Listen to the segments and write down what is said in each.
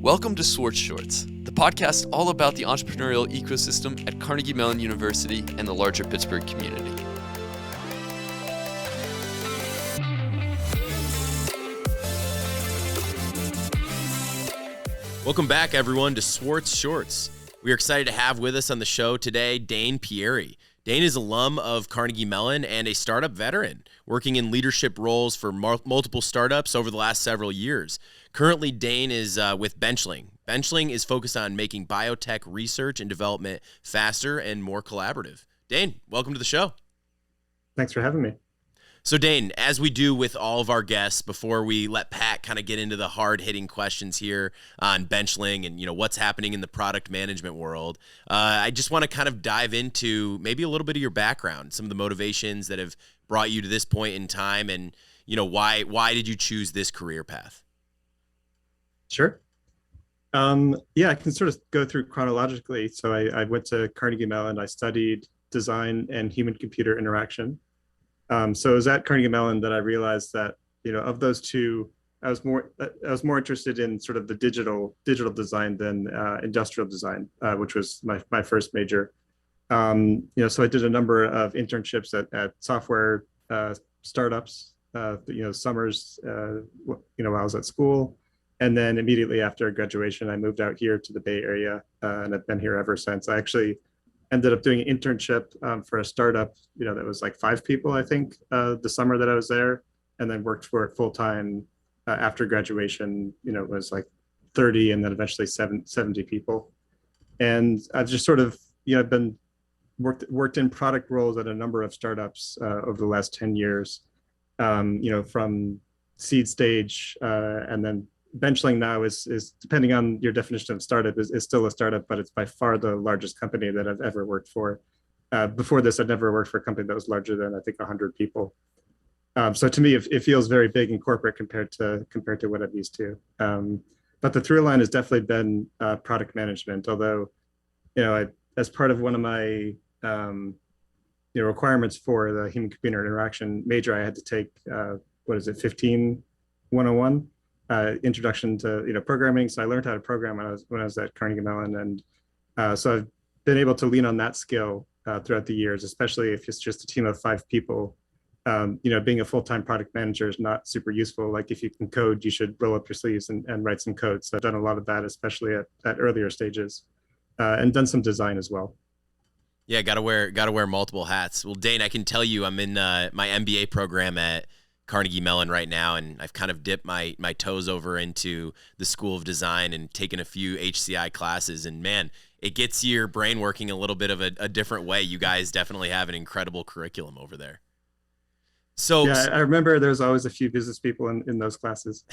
Welcome to Swartz Shorts, the podcast all about the entrepreneurial ecosystem at Carnegie Mellon University and the larger Pittsburgh community. Welcome back, everyone, to Swartz Shorts. We are excited to have with us on the show today Dane Pieri. Dane is alum of Carnegie Mellon and a startup veteran, working in leadership roles for multiple startups over the last several years. Currently, Dane is with Benchling. Benchling is focused on making biotech research and development faster and more collaborative. Dane, welcome to the show. Thanks for having me. So Dane, as we do with all of our guests, before we let Pat kind of get into the hard-hitting questions here on Benchling and what's happening in the product management world, I just want to kind of dive into maybe a little bit of your background, some of the motivations that have brought you to this point in time, and why did you choose this career path? Sure. I can sort of go through chronologically. So I went to Carnegie Mellon. I studied design and human-computer interaction. So it was at Carnegie Mellon that I realized that, of those two, I was more interested in sort of the digital design than industrial design, which was my first major. So I did a number of internships at software startups, summers, while I was at school. And then immediately after graduation, I moved out here to the Bay Area, and I've been here ever since. I actually ended up doing an internship for a startup, that was like 5 people, I think, the summer that I was there, and then worked for it full time after graduation. It was like 30, and then eventually 70 people. And I've just sort of, I've been worked in product roles at a number of startups over the last 10 years, from seed stage, and then Benchling now is depending on your definition of startup, is still a startup, but it's by far the largest company that I've ever worked for. Before this, I'd never worked for a company that was larger than, I think, 100 people. So to me, it feels very big and corporate compared to what I'm used to. But the through line has definitely been product management. Although, as part of one of my requirements for the human-computer interaction major, I had to take 15 101. Introduction to programming. So I learned how to program when I was at Carnegie Mellon, and so I've been able to lean on that skill throughout the years, especially if it's just a team of 5 people. Being a full-time product manager is not super useful. Like, if you can code, you should roll up your sleeves and write some code. So I've done a lot of that, especially at earlier stages, and done some design as well. Yeah, gotta wear multiple hats. Well, Dane, I can tell you, I'm in my MBA program at Carnegie Mellon right now, and I've kind of dipped my toes over into the School of Design and taken a few HCI classes, and man, it gets your brain working a little bit of a different way. You guys definitely have an incredible curriculum over there. So yeah, I remember there's always a few business people in those classes.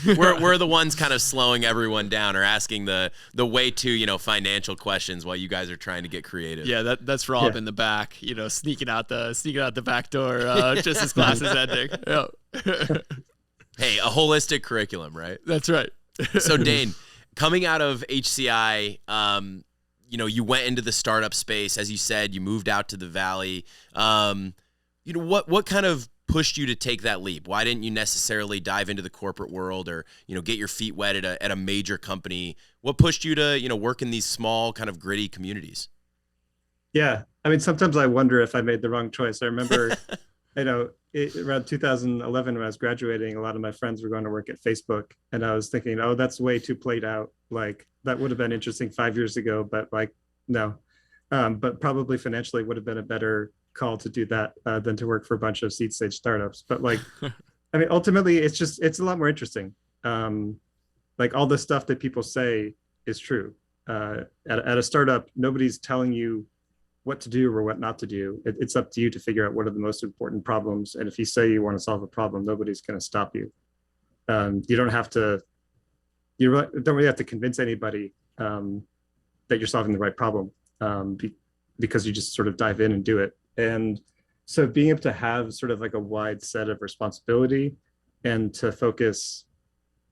we're the ones kind of slowing everyone down or asking the way too financial questions while you guys are trying to get creative. Yeah, that's Rob in the back, sneaking out the back door just as class is ending. Yeah. Hey, a holistic curriculum, right? That's right. So Dane, coming out of HCI, you went into the startup space. As you said, you moved out to the Valley. What kind of pushed you to take that leap? Why didn't you necessarily dive into the corporate world or, get your feet wet at a major company? What pushed you to, work in these small kind of gritty communities? Yeah. I mean, sometimes I wonder if I made the wrong choice. I remember, around 2011, when I was graduating, a lot of my friends were going to work at Facebook, and I was thinking, oh, that's way too played out. Like, that would have been interesting 5 years ago, but no. But probably financially would have been a better call to do that than to work for a bunch of seed stage startups. But ultimately it's a lot more interesting. All the stuff that people say is true. At a startup, nobody's telling you what to do or what not to do. It's up to you to figure out what are the most important problems. And if you say you want to solve a problem, nobody's going to stop you. You don't really have to convince anybody that you're solving the right problem, because you just sort of dive in and do it. And so being able to have sort of like a wide set of responsibility and to focus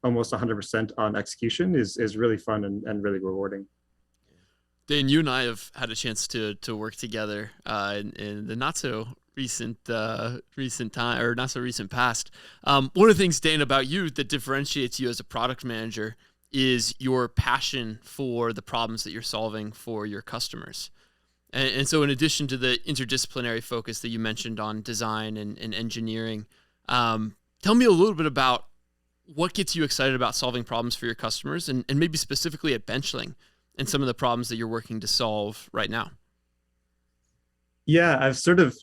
almost 100% on execution is really fun and really rewarding. Dane, you and I have had a chance to work together in the not so recent time, or not so recent past. One of the things, Dane, about you that differentiates you as a product manager is your passion for the problems that you're solving for your customers. And so in addition to the interdisciplinary focus that you mentioned on design and engineering, tell me a little bit about what gets you excited about solving problems for your customers, and maybe specifically at Benchling and some of the problems that you're working to solve right now. Yeah, I've sort of,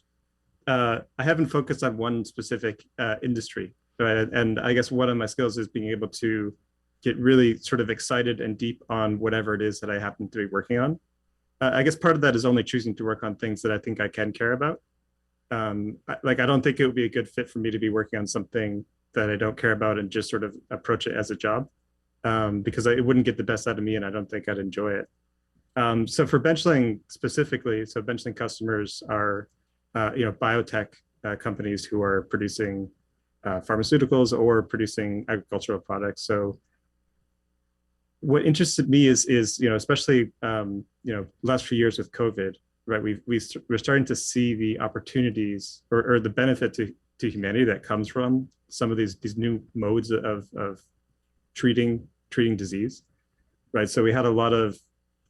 I haven't focused on one specific industry, right? And I guess one of my skills is being able to get really sort of excited and deep on whatever it is that I happen to be working on. I guess part of that is only choosing to work on things that I think I can care about. I don't think it would be a good fit for me to be working on something that I don't care about and just sort of approach it as a job, because it wouldn't get the best out of me and I don't think I'd enjoy it. So for Benchling specifically, so Benchling customers are, biotech companies who are producing pharmaceuticals or producing agricultural products. So what interested me is especially last few years with COVID, right? We're starting to see the opportunities or the benefit to humanity that comes from some of these new modes of treating disease, right? So we had a lot of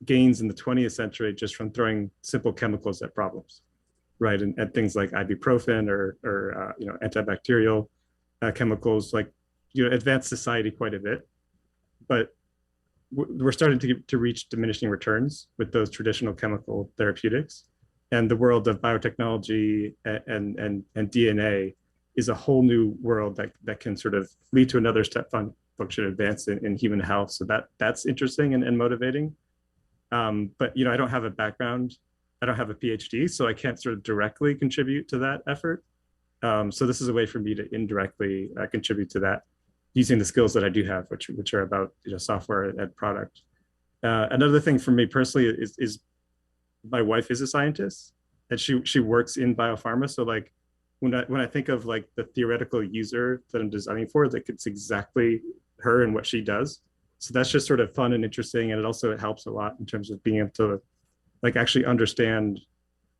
gains in the 20th century just from throwing simple chemicals at problems, right? And things like ibuprofen or antibacterial chemicals, advanced society quite a bit. But we're starting to reach diminishing returns with those traditional chemical therapeutics, and the world of biotechnology and DNA is a whole new world that can sort of lead to another step function advance in human health. So that's interesting and motivating. But I don't have a background, I don't have a PhD, so I can't sort of directly contribute to that effort. So this is a way for me to indirectly contribute to that, using the skills that I do have, which are about software and product. Another thing for me personally is my wife is a scientist, and she works in biopharma. So when I think of the theoretical user that I'm designing for, it's exactly her and what she does. So that's just sort of fun and interesting, and it helps a lot in terms of being able to actually understand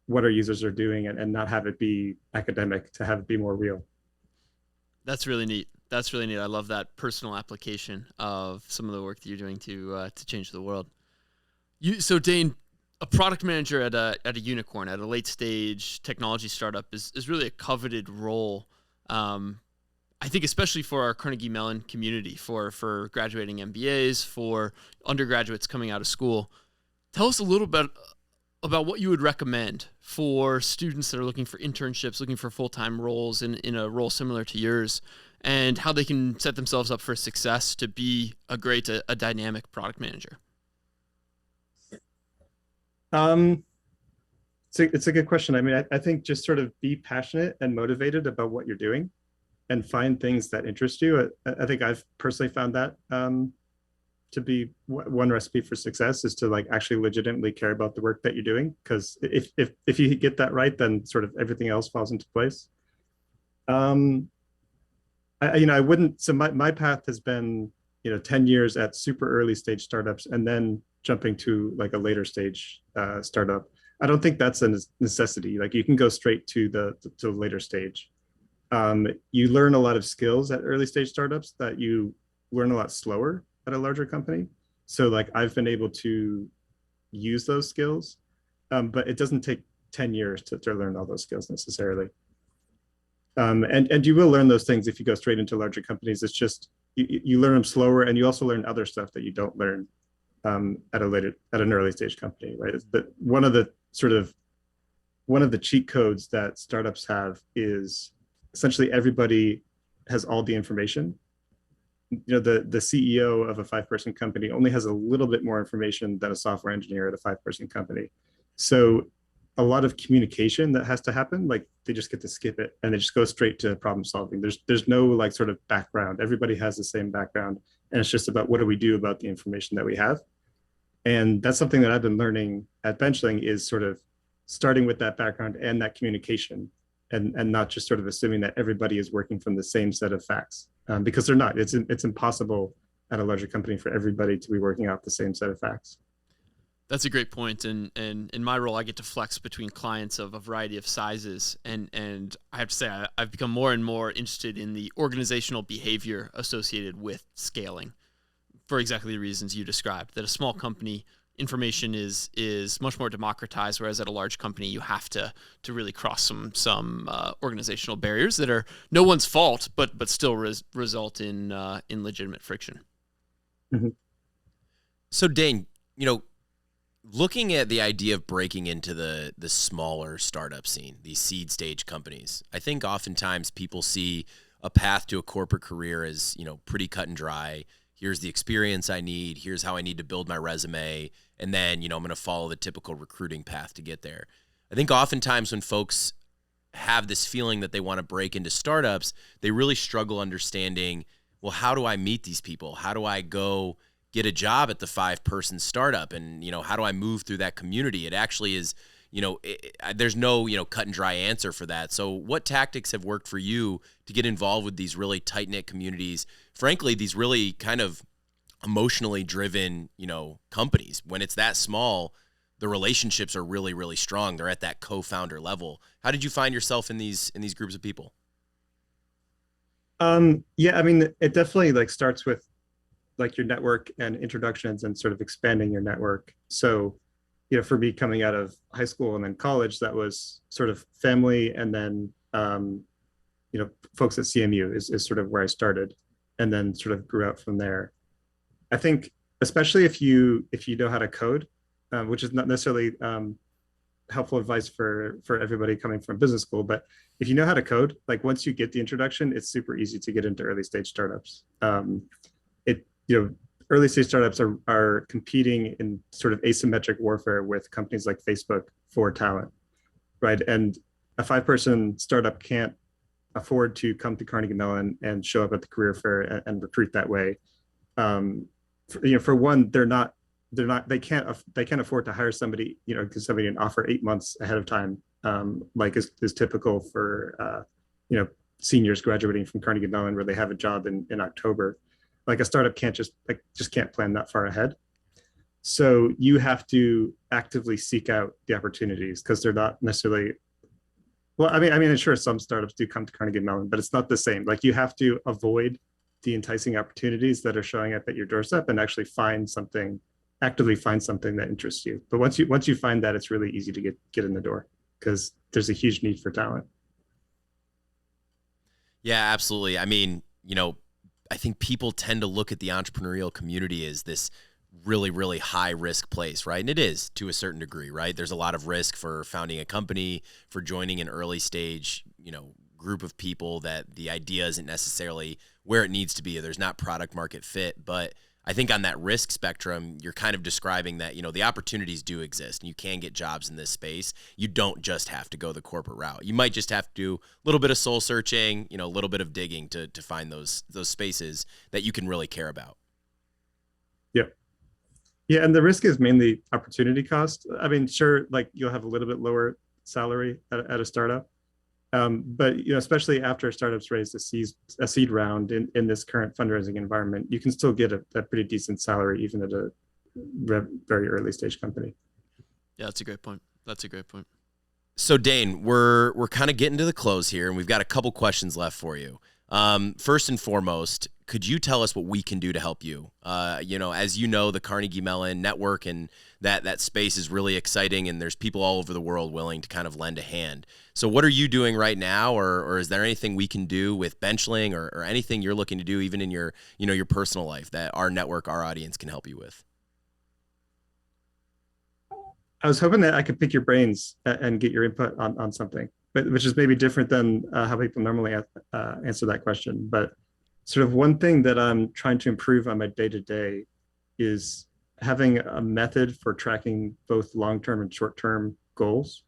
what our users are doing and not have it be academic, to have it be more real. That's really neat. I love that personal application of some of the work that you're doing to change the world. So Dane, a product manager at a unicorn, at a late stage technology startup is really a coveted role. I think especially for our Carnegie Mellon community, for graduating MBAs, for undergraduates coming out of school. Tell us a little bit about what you would recommend for students that are looking for internships, looking for full-time roles in a role similar to yours, and how they can set themselves up for success to be a dynamic product manager. It's a good question. I mean, I think just sort of be passionate and motivated about what you're doing and find things that interest you. I think I've personally found that to be one recipe for success, is to actually legitimately care about the work that you're doing. Because if you get that right, then sort of everything else falls into place. I wouldn't. So my path has been 10 years at super early stage startups and then jumping to a later stage startup. I don't think that's a necessity. You can go straight to the later stage. You learn a lot of skills at early stage startups that you learn a lot slower at a larger company. So I've been able to use those skills, but it doesn't take 10 years to learn all those skills necessarily. And you will learn those things if you go straight into larger companies. It's just you learn them slower, and you also learn other stuff that you don't learn at an early stage company, right? But one of the cheat codes that startups have is essentially everybody has all the information. The CEO of a 5-person company only has a little bit more information than a software engineer at a 5-person company. So a lot of communication that has to happen, they just get to skip it and they just go straight to problem solving. There's no sort of background. Everybody has the same background, and it's just about what do we do about the information that we have. And that's something that I've been learning at Benchling, is sort of starting with that background and that communication, and not just sort of assuming that everybody is working from the same set of facts, because they're not. It's impossible at a larger company for everybody to be working out the same set of facts. That's a great point. And in my role, I get to flex between clients of a variety of sizes. And I have to say, I've become more and more interested in the organizational behavior associated with scaling. for exactly the reasons you described. That a small company, information is much more democratized, whereas at a large company you have to really cross some organizational barriers that are no one's fault, but still result in legitimate friction. Mm-hmm. So Dane, looking at the idea of breaking into the smaller startup scene, these seed stage companies, I think oftentimes people see a path to a corporate career as, pretty cut and dry. Here's the experience I need. Here's how I need to build my resume. And then, I'm going to follow the typical recruiting path to get there. I think oftentimes when folks have this feeling that they want to break into startups, they really struggle understanding, well, how do I meet these people? How do I go get a job at the 5-person startup? And, how do I move through that community? It actually is, there's no, cut and dry answer for that. So what tactics have worked for you to get involved with these really tight-knit communities? Frankly, these really kind of emotionally driven, companies. When it's that small, the relationships are really, really strong. They're at that co-founder level. How did you find yourself in these groups of people? Yeah, I mean, it definitely starts with your network and introductions and sort of expanding your network. So, for me coming out of high school and then college, that was sort of family, and then folks at CMU is sort of where I started, and then sort of grew out from there. I think especially if you know how to code, which is not necessarily helpful advice for everybody coming from business school, but if you know how to code, once you get the introduction, it's super easy to get into early stage startups. Early stage startups are competing in sort of asymmetric warfare with companies like Facebook for talent, right? And a 5-person startup can't afford to come to Carnegie Mellon and show up at the career fair and recruit that way. For one, they can't afford to hire somebody, because somebody an offer 8 months ahead of time, is typical for seniors graduating from Carnegie Mellon, where they have a job in October. A startup can't just can't plan that far ahead. So you have to actively seek out the opportunities, because they're not necessarily, well, I mean, sure, some startups do come to Carnegie Mellon, but it's not the same. You have to avoid the enticing opportunities that are showing up at your doorstep and actually actively find something that interests you. But once you find that, it's really easy to get in the door, because there's a huge need for talent. Yeah, absolutely. I mean, I think people tend to look at the entrepreneurial community as this really, really high risk place, right? And it is to a certain degree, right? There's a lot of risk for founding a company, for joining an early stage, group of people that the idea isn't necessarily where it needs to be. There's not product market fit. But I think on that risk spectrum, you're kind of describing that, the opportunities do exist and you can get jobs in this space. You don't just have to go the corporate route. You might just have to do a little bit of soul searching, a little bit of digging to find those spaces that you can really care about. Yep. Yeah. And the risk is mainly opportunity cost. I mean, sure, you'll have a little bit lower salary at a startup. But especially after startups raise a seed round in this current fundraising environment, you can still get a pretty decent salary even at a very early stage company. Yeah, that's a great point. So Dane, we're kind of getting to the close here, and we've got a couple questions left for you. First and foremost, could you tell us what we can do to help you? As the Carnegie Mellon network and that space is really exciting, and there's people all over the world willing to kind of lend a hand. So what are you doing right now, or is there anything we can do with Benchling or anything you're looking to do even in your personal life that our network, our audience can help you with? I was hoping that I could pick your brains and get your input on something, but which is maybe different than how people normally answer that question. But sort of one thing that I'm trying to improve on my day-to-day is having a method for tracking both long-term and short-term goals.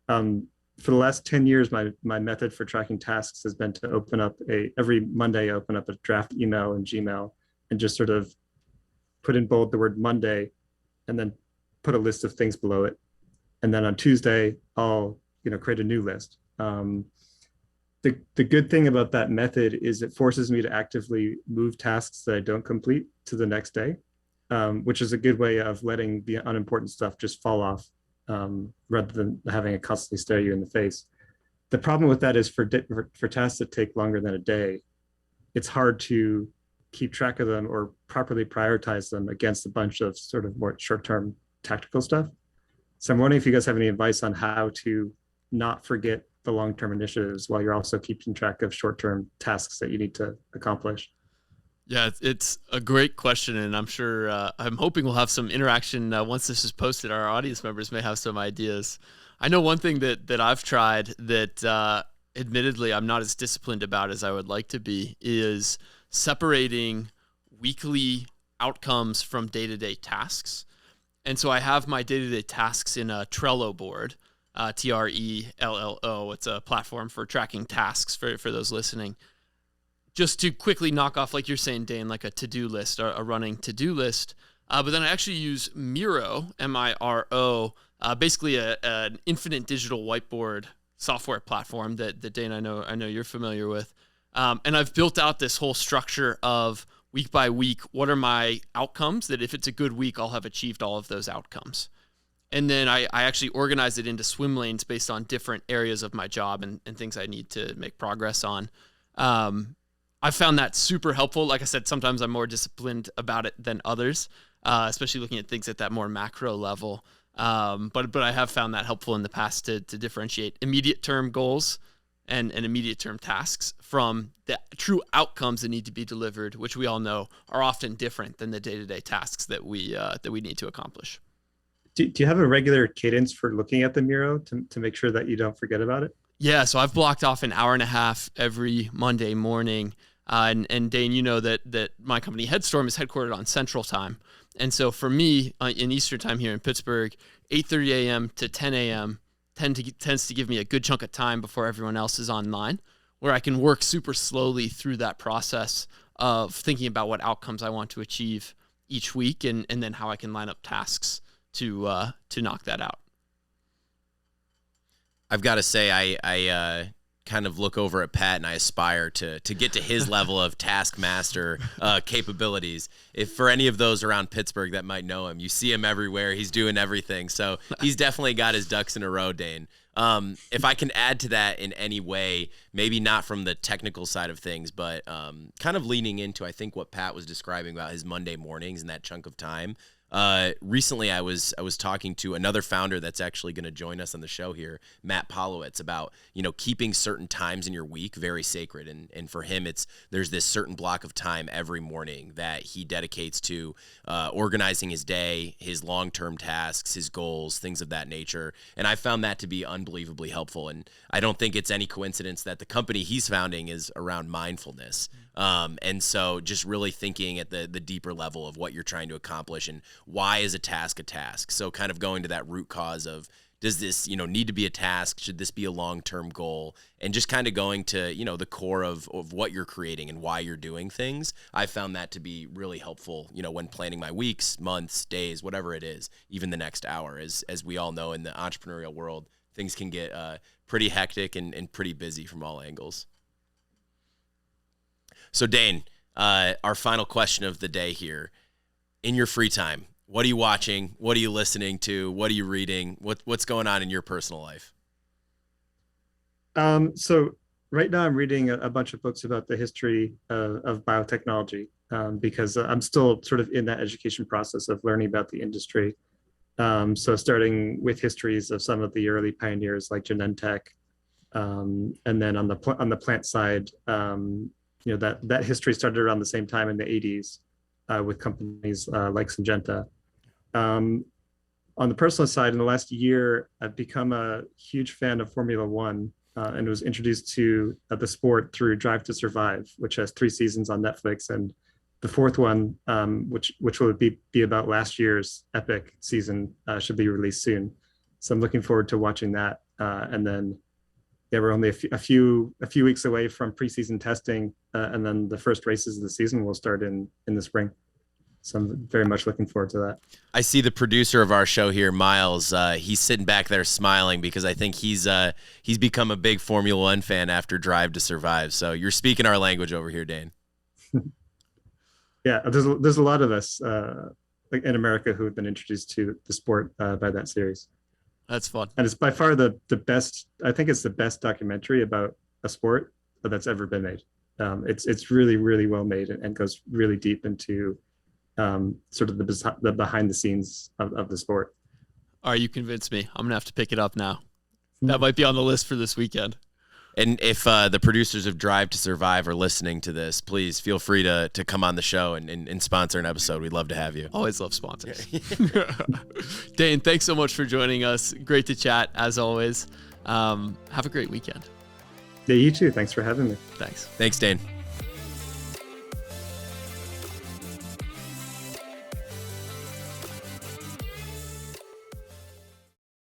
For the last 10 years, my method for tracking tasks has been to every Monday, open up a draft email in Gmail and just sort of put in bold the word Monday, and then put a list of things below it. And then on Tuesday, I'll create a new list. The good thing about that method is it forces me to actively move tasks that I don't complete to the next day, which is a good way of letting the unimportant stuff just fall off, rather than having it constantly stare you in the face. The problem with that is for tasks that take longer than a day, it's hard to keep track of them or properly prioritize them against a bunch of sort of more short-term tactical stuff. So I'm wondering if you guys have any advice on how to not forget the long-term initiatives while you're also keeping track of short-term tasks that you need to accomplish. Yeah, it's a great question, and I'm sure I'm hoping we'll have some interaction once this is posted. Our audience members may have some ideas. I know one thing that I've tried that admittedly I'm not as disciplined about as I would like to be is separating weekly outcomes from day-to-day tasks. And so I have my day-to-day tasks in a Trello board, Trello. It's a platform for tracking tasks for those listening. Just to quickly knock off, like you're saying, Dane, like a to-do list, a running to-do list. But then I actually use Miro, Miro, basically an infinite digital whiteboard software platform that Dane, I know you're familiar with. And I've built out this whole structure of week by week, what are my outcomes that if it's a good week, I'll have achieved all of those outcomes. And then I actually organize it into swim lanes based on different areas of my job and things I need to make progress on. I found that super helpful. Like I said, sometimes I'm more disciplined about it than others, especially looking at things at that more macro level. But I have found that helpful in the past to differentiate immediate term goals and immediate term tasks from the true outcomes that need to be delivered, which we all know are often different than the day-to-day tasks that we need to accomplish. Do you have a regular cadence for looking at the Miro to make sure that you don't forget about it? Yeah, so I've blocked off an hour and a half every Monday morning. And Dane, you know that my company Headstorm is headquartered on Central Time. And so for me, in Eastern Time here in Pittsburgh, 8:30 a.m. to 10 a.m. tends to give me a good chunk of time before everyone else is online, where I can work super slowly through that process of thinking about what outcomes I want to achieve each week and then how I can line up tasks to knock that out. I've got to say, I kind of look over at Pat and I aspire to get to his level of taskmaster capabilities. If for any of those around Pittsburgh that might know him, you see him everywhere. He's doing everything. So he's definitely got his ducks in a row, Dane. If I can add to that in any way, maybe not from the technical side of things, but kind of leaning into, I think, what Pat was describing about his Monday mornings and that chunk of time. Recently I was talking to another founder that's actually going to join us on the show here, Matt Polowitz, about, keeping certain times in your week very sacred. And for him, there's this certain block of time every morning that he dedicates to, organizing his day, his long-term tasks, his goals, things of that nature. And I found that to be unbelievably helpful. And I don't think it's any coincidence that the company he's founding is around mindfulness. And so just really thinking at the deeper level of what you're trying to accomplish and why is a task a task. So kind of going to that root cause of, does this, need to be a task? Should this be a long-term goal? And just kind of going to, the core of what you're creating and why you're doing things. I found that to be really helpful, when planning my weeks, months, days, whatever it is, even the next hour. As we all know in the entrepreneurial world, things can get pretty hectic and pretty busy from all angles. So Dane, our final question of the day here. In your free time, what are you watching? What are you listening to? What are you reading? What's going on in your personal life? So right now I'm reading a bunch of books about the history of biotechnology because I'm still sort of in that education process of learning about the industry. So starting with histories of some of the early pioneers like Genentech, and then on the plant side, that history started around the same time in the 80s with companies like Syngenta. On the personal side, in the last year, I've become a huge fan of Formula One and was introduced to the sport through Drive to Survive, which has 3 seasons on Netflix. And the 4th one, which will be about last year's epic season, should be released soon. So I'm looking forward to watching that. And then we're only a few weeks away from preseason testing, and then the first races of the season will start in the spring. So I'm very much looking forward to that. I see the producer of our show here, Miles. He's sitting back there smiling because I think he's become a big Formula One fan after Drive to Survive. So you're speaking our language over here, Dane. Yeah, there's a lot of us like in America who have been introduced to the sport by that series. That's fun. And it's by far the best. I think it's the best documentary about a sport that's ever been made. It's really, really well made and goes really deep into sort of the behind the scenes of the sport. All right, you convinced me. I'm gonna have to pick it up now. That might be on the list for this weekend. And if the producers of Drive to Survive are listening to this, please feel free to come on the show and sponsor an episode. We'd love to have you. Always love sponsors. Dane, thanks so much for joining us. Great to chat, as always. Have a great weekend. Yeah, you too. Thanks for having me. Thanks. Thanks, Dane.